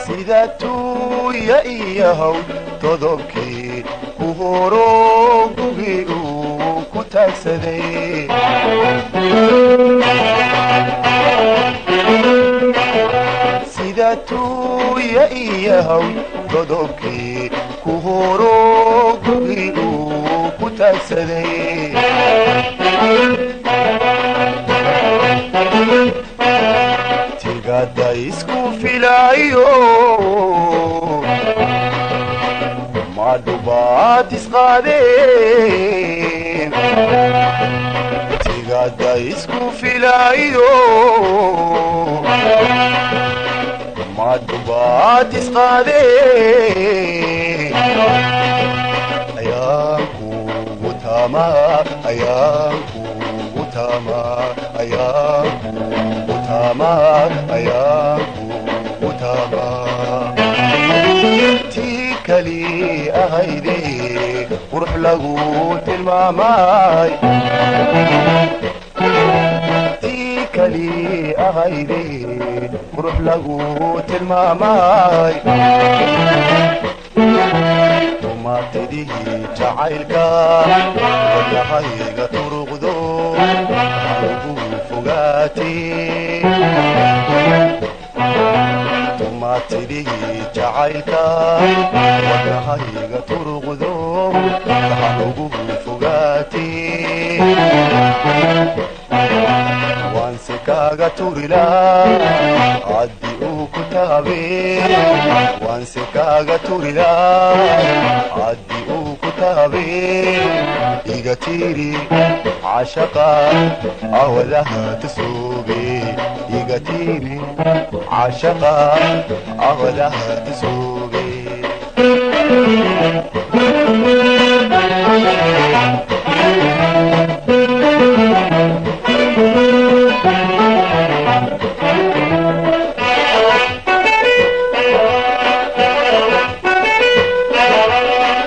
sidatu ya iyahow todobkii ku horo gugii uu ku taagsaday sidatu ya iyahow todobkii ku horo gugii uu ku taagsaday tigada isku filaayo madhubaad isqaadeen tigada isku filaayo madhubaad isqaadeen ayaankugu tamaa ayaankugu tamaa ayaankugu tamaa ayaankugu tamaa tii kali ahayde qurux lagu tilmaamay tii kali ahayde qurux lagu tilmaamay tumaatidii jacaylka wadnahayga turuqdo ugu fogaatee tumaatidii jacaylka wadnahayga turuqdo waxaan ugu fogaatee waanse kaaga turilaa haddii uu ku taabee waanse kaaga turilaa haddii uu ku taabee iga tiiri cashaqa awadaha tasooge iga tiiri cashaqa awadaha tasooge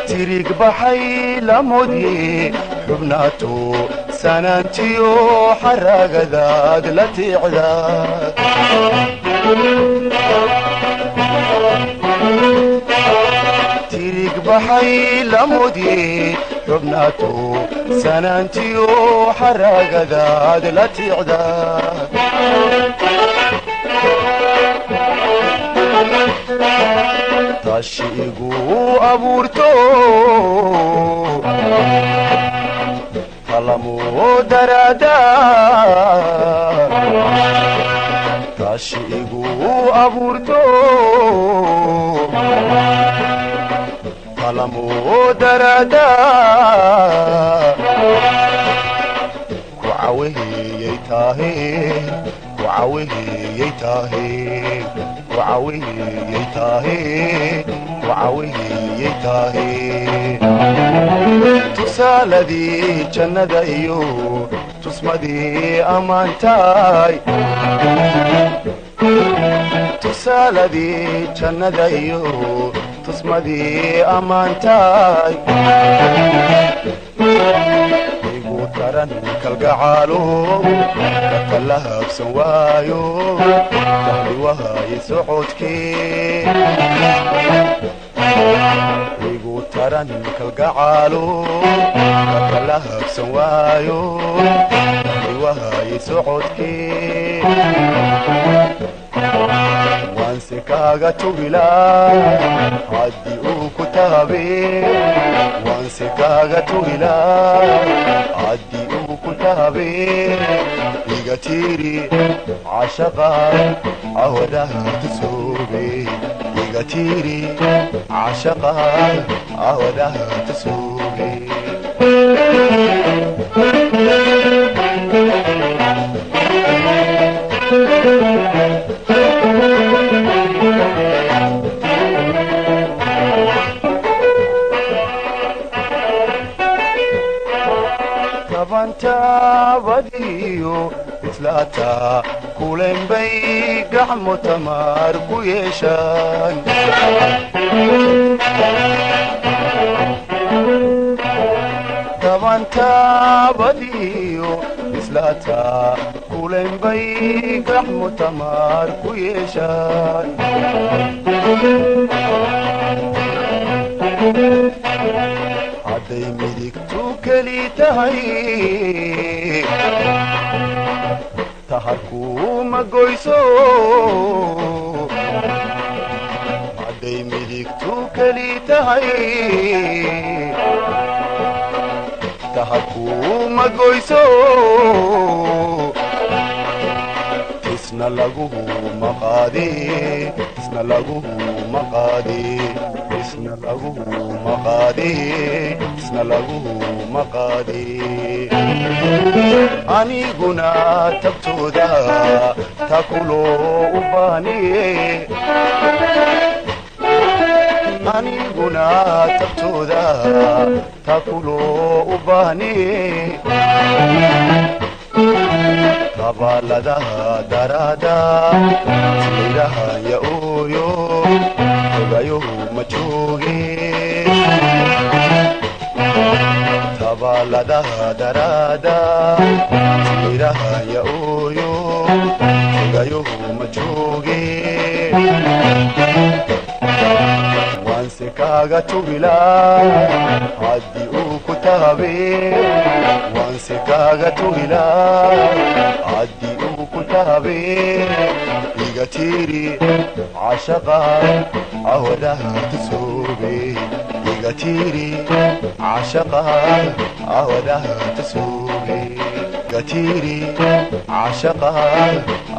tirig baxay lamodye xubnaato sanaantiyo xaragadaad la tiicdaad tirig baxay lamodye xubnaato sanaantiyo xaragadaad la tiicdaad tashi igu abuurto talamu daraada tashi igu abuurto talamu daraada ku caweheyey tahe ku caweheyey tahe وعويي تاهي وعويي تاهي تسالدي جنة ايو تسمدي امانتاي تسالدي جنة ايو تسمدي امانتاي ترن كالقعالو كتلها بسوايو تهلي وهاي سعودكي يقول ترن كالقعالو كتلها بسوايو تهلي وهاي سعودكي وانسي كاغا تغلا عدي كتابي وانسي كاغا تغلا عدي كتابي يغتيري عشقا عودها تسوبي يغتيري عشقا عودها تسوبي بديو إثلاتا كولين بي قحمو تمار كويشان islaataa kulen bay gaxmu tamaar ku yeeshaan hadday midigtu keli tahay taharkuma goyso hadday midigtu keli tahay taharkuma goyso tisna laguhu maqaadi tisna laguhu maqaadi tisna laguhu maqaadi tisna laguhu maqaadi aniguna tabtooda takuloo u baaniye aniguna tabtooda takuloo u baaniye tabaaladaha daraada siirahaya ooyo ogayohu ma jooge tabaaladaha daraada siirahaya ooyo ogayohu ma jooge waanse kaaga tugilaa haddii uu ku taabe waanse kaaga tugilaa haddii uu ku taabe iga tiiri cashaqa awadaha tasoobe iga tiiri cashaqa awadaha tasoobe iga tiiri cashaqa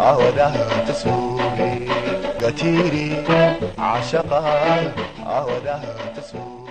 awadaha tasoobe iga tiiri cashaqa awadaha tasoobe